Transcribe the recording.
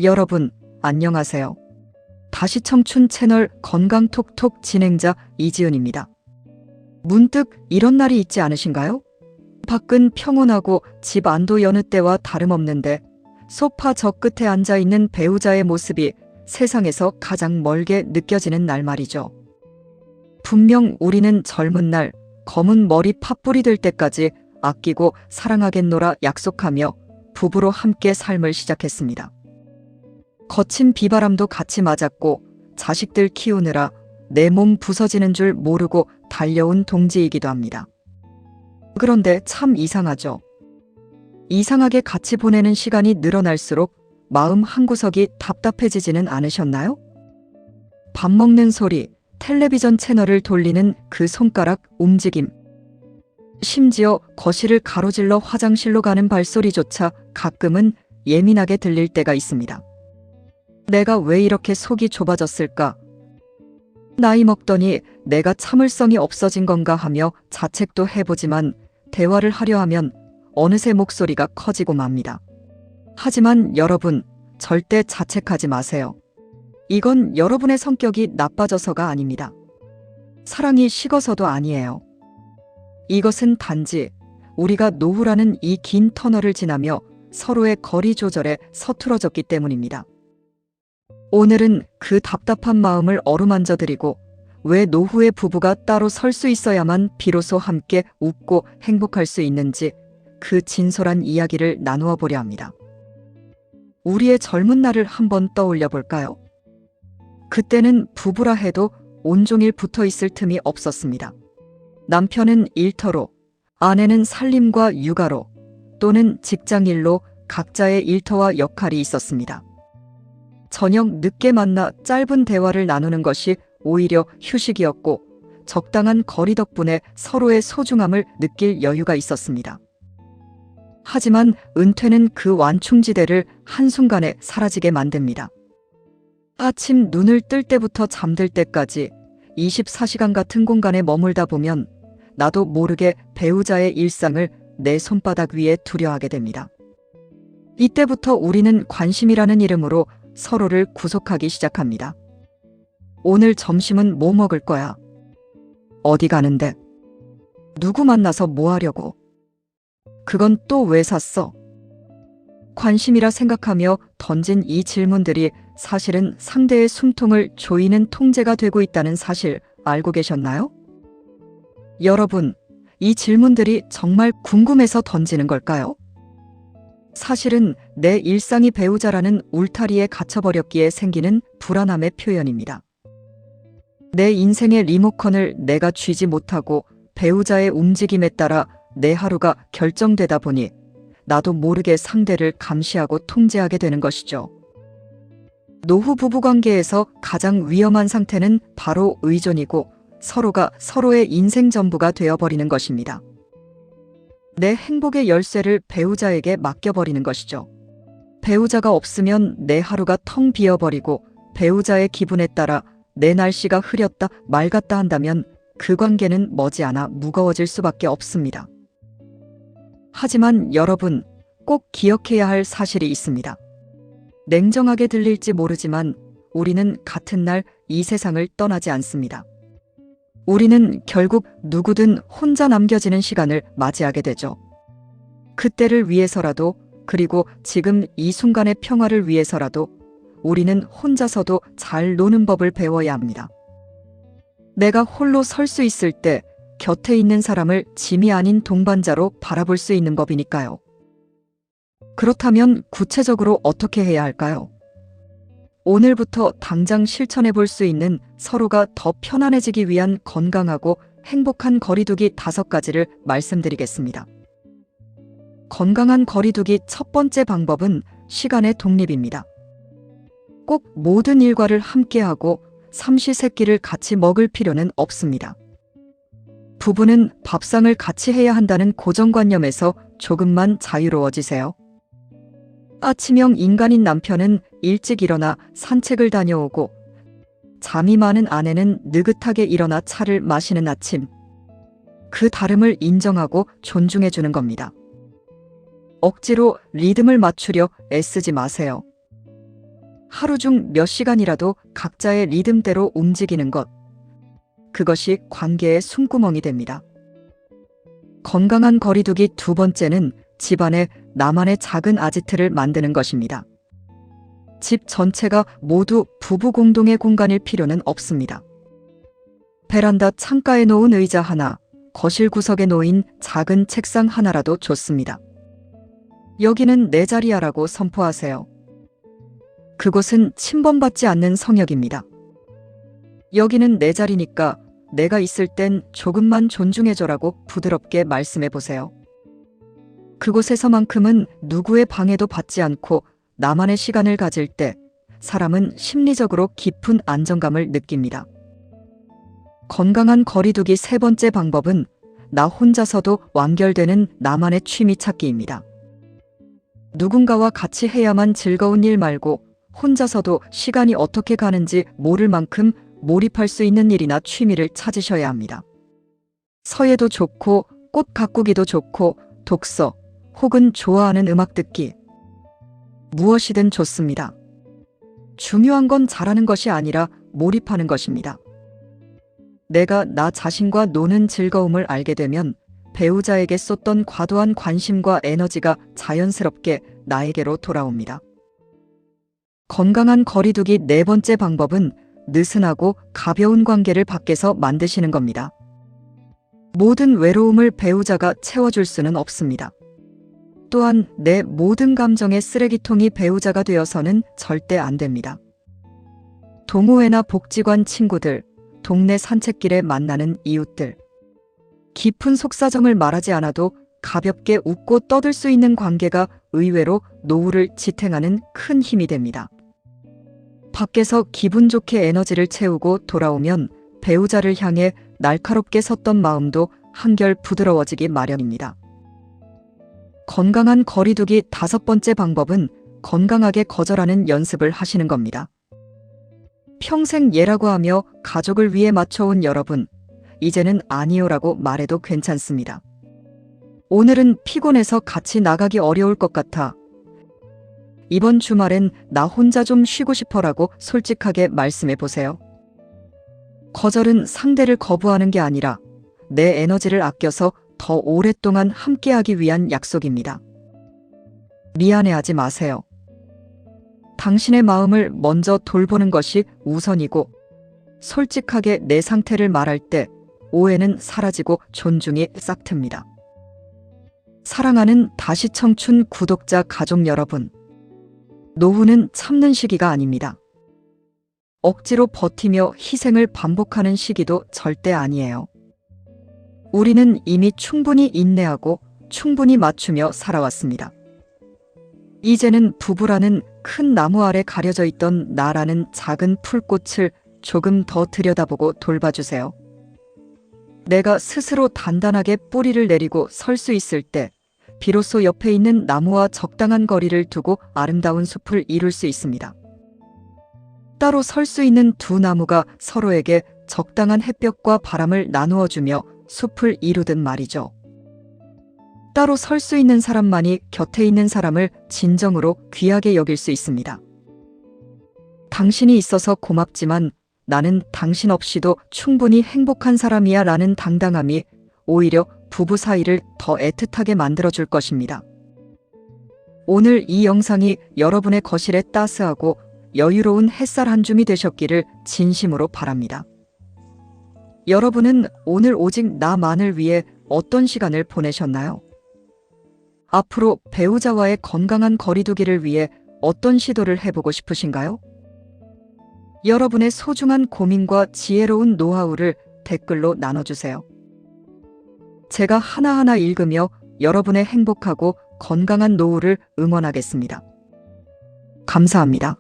여러분, 안녕하세요. 다시 청춘 채널 건강톡톡 진행자 이지은입니다. 문득 이런 날이 있지 않으신가요? 밖은 평온하고 집 안도 여느 때와 다름없는데 소파 저 끝에 앉아있는 배우자의 모습이 세상에서 가장 멀게 느껴지는 날 말이죠. 분명 우리는 젊은 날 검은 머리 팥불이 될 때까지 아끼고 사랑하겠노라 약속하며 부부로 함께 삶을 시작했습니다. 거친 비바람도 같이 맞았고 자식들 키우느라 내 몸 부서지는 줄 모르고 달려온 동지이기도 합니다. 그런데 참 이상하죠. 이상하게 같이 보내는 시간이 늘어날수록 마음 한구석이 답답해지지는 않으셨나요? 밥 먹는 소리, 텔레비전 채널을 돌리는 그 손가락 움직임, 심지어 거실을 가로질러 화장실로 가는 발소리조차 가끔은 예민하게 들릴 때가 있습니다. 내가 왜 이렇게 속이 좁아졌을까? 나이 먹더니 내가 참을성이 없어진 건가 하며 자책도 해보지만 대화를 하려 하면 어느새 목소리가 커지고 맙니다. 하지만 여러분, 절대 자책하지 마세요. 이건 여러분의 성격이 나빠져서가 아닙니다. 사랑이 식어서도 아니에요. 이것은 단지 우리가 노후라는 이 긴 터널을 지나며 서로의 거리 조절에 서투러졌기 때문입니다. 오늘은 그 답답한 마음을 어루만져 드리고 왜 노후의 부부가 따로 설 수 있어야만 비로소 함께 웃고 행복할 수 있는지 그 진솔한 이야기를 나누어 보려 합니다. 우리의 젊은 날을 한번 떠올려 볼까요? 그때는 부부라 해도 온종일 붙어 있을 틈이 없었습니다. 남편은 일터로, 아내는 살림과 육아로 또는 직장일로 각자의 일터와 역할이 있었습니다. 저녁 늦게 만나 짧은 대화를 나누는 것이 오히려 휴식이었고 적당한 거리 덕분에 서로의 소중함을 느낄 여유가 있었습니다. 하지만 은퇴는 그 완충지대를 한순간에 사라지게 만듭니다. 아침 눈을 뜰 때부터 잠들 때까지 24시간 같은 공간에 머물다 보면 나도 모르게 배우자의 일상을 내 손바닥 위에 두려 하게 됩니다. 이때부터 우리는 관심이라는 이름으로 서로를 구속하기 시작합니다. 오늘 점심은 뭐 먹을 거야? 어디 가는데? 누구 만나서 뭐 하려고? 그건 또 왜 샀어? 관심이라 생각하며 던진 이 질문들이 사실은 상대의 숨통을 조이는 통제가 되고 있다는 사실 알고 계셨나요? 여러분, 이 질문들이 정말 궁금해서 던지는 걸까요? 사실은 내 일상이 배우자라는 울타리에 갇혀버렸기에 생기는 불안함의 표현입니다. 내 인생의 리모컨을 내가 쥐지 못하고 배우자의 움직임에 따라 내 하루가 결정되다 보니 나도 모르게 상대를 감시하고 통제하게 되는 것이죠. 노후 부부관계에서 가장 위험한 상태는 바로 의존이고 서로가 서로의 인생 전부가 되어버리는 것입니다. 내 행복의 열쇠를 배우자에게 맡겨버리는 것이죠. 배우자가 없으면 내 하루가 텅 비어버리고 배우자의 기분에 따라 내 날씨가 흐렸다 맑았다 한다면 그 관계는 머지않아 무거워질 수밖에 없습니다. 하지만 여러분, 꼭 기억해야 할 사실이 있습니다. 냉정하게 들릴지 모르지만 우리는 같은 날 이 세상을 떠나지 않습니다. 우리는 결국 누구든 혼자 남겨지는 시간을 맞이하게 되죠. 그때를 위해서라도, 그리고 지금 이 순간의 평화를 위해서라도 우리는 혼자서도 잘 노는 법을 배워야 합니다. 내가 홀로 설 수 있을 때 곁에 있는 사람을 짐이 아닌 동반자로 바라볼 수 있는 법이니까요. 그렇다면 구체적으로 어떻게 해야 할까요? 오늘부터 당장 실천해 볼 수 있는 서로가 더 편안해지기 위한 건강하고 행복한 거리두기 5가지를 말씀드리겠습니다. 건강한 거리두기 첫 번째 방법은 시간의 독립입니다. 꼭 모든 일과를 함께하고 삼시세끼를 같이 먹을 필요는 없습니다. 부부는 밥상을 같이 해야 한다는 고정관념에서 조금만 자유로워지세요. 아침형 인간인 남편은 일찍 일어나 산책을 다녀오고 잠이 많은 아내는 느긋하게 일어나 차를 마시는 아침. 그 다름을 인정하고 존중해 주는 겁니다. 억지로 리듬을 맞추려 애쓰지 마세요. 하루 중 몇 시간이라도 각자의 리듬대로 움직이는 것. 그것이 관계의 숨구멍이 됩니다. 건강한 거리두기 두 번째는 집안에 나만의 작은 아지트를 만드는 것입니다. 집 전체가 모두 부부 공동의 공간일 필요는 없습니다. 베란다 창가에 놓은 의자 하나, 거실 구석에 놓인 작은 책상 하나라도 좋습니다. 여기는 내 자리야라고 선포하세요. 그곳은 침범받지 않는 성역입니다. 여기는 내 자리니까 내가 있을 땐 조금만 존중해줘라고 부드럽게 말씀해 보세요. 그곳에서만큼은 누구의 방해도 받지 않고 나만의 시간을 가질 때 사람은 심리적으로 깊은 안정감을 느낍니다. 건강한 거리두기 세 번째 방법은 나 혼자서도 완결되는 나만의 취미 찾기입니다. 누군가와 같이 해야만 즐거운 일 말고 혼자서도 시간이 어떻게 가는지 모를 만큼 몰입할 수 있는 일이나 취미를 찾으셔야 합니다. 서예도 좋고 꽃 가꾸기도 좋고 독서 혹은 좋아하는 음악 듣기. 무엇이든 좋습니다. 중요한 건 잘하는 것이 아니라 몰입하는 것입니다. 내가 나 자신과 노는 즐거움을 알게 되면 배우자에게 쏟던 과도한 관심과 에너지가 자연스럽게 나에게로 돌아옵니다. 건강한 거리두기 네 번째 방법은 느슨하고 가벼운 관계를 밖에서 만드시는 겁니다. 모든 외로움을 배우자가 채워줄 수는 없습니다. 또한 내 모든 감정의 쓰레기통이 배우자가 되어서는 절대 안 됩니다. 동호회나 복지관 친구들, 동네 산책길에 만나는 이웃들. 깊은 속사정을 말하지 않아도 가볍게 웃고 떠들 수 있는 관계가 의외로 노후를 지탱하는 큰 힘이 됩니다. 밖에서 기분 좋게 에너지를 채우고 돌아오면 배우자를 향해 날카롭게 섰던 마음도 한결 부드러워지기 마련입니다. 건강한 거리두기 다섯 번째 방법은 건강하게 거절하는 연습을 하시는 겁니다. 평생 예라고 하며 가족을 위해 맞춰온 여러분, 이제는 아니요라고 말해도 괜찮습니다. 오늘은 피곤해서 같이 나가기 어려울 것 같아. 이번 주말엔 나 혼자 좀 쉬고 싶어라고 솔직하게 말씀해 보세요. 거절은 상대를 거부하는 게 아니라 내 에너지를 아껴서 더 오랫동안 함께하기 위한 약속입니다. 미안해하지 마세요. 당신의 마음을 먼저 돌보는 것이 우선이고 솔직하게 내 상태를 말할 때 오해는 사라지고 존중이 싹틉니다. 사랑하는 다시 청춘 구독자 가족 여러분, 노후는 참는 시기가 아닙니다. 억지로 버티며 희생을 반복하는 시기도 절대 아니에요. 우리는 이미 충분히 인내하고 충분히 맞추며 살아왔습니다. 이제는 부부라는 큰 나무 아래 가려져 있던 나라는 작은 풀꽃을 조금 더 들여다보고 돌봐주세요. 내가 스스로 단단하게 뿌리를 내리고 설 수 있을 때 비로소 옆에 있는 나무와 적당한 거리를 두고 아름다운 숲을 이룰 수 있습니다. 따로 설 수 있는 두 나무가 서로에게 적당한 햇볕과 바람을 나누어 주며 숲을 이루듯 말이죠. 따로 설 수 있는 사람만이 곁에 있는 사람을 진정으로 귀하게 여길 수 있습니다. 당신이 있어서 고맙지만 나는 당신 없이도 충분히 행복한 사람이야 라는 당당함이 오히려 부부 사이를 더 애틋하게 만들어줄 것입니다. 오늘 이 영상이 여러분의 거실에 따스하고 여유로운 햇살 한 줌이 되셨기를 진심으로 바랍니다. 여러분은 오늘 오직 나만을 위해 어떤 시간을 보내셨나요? 앞으로 배우자와의 건강한 거리두기를 위해 어떤 시도를 해보고 싶으신가요? 여러분의 소중한 고민과 지혜로운 노하우를 댓글로 나눠주세요. 제가 하나하나 읽으며 여러분의 행복하고 건강한 노후를 응원하겠습니다. 감사합니다.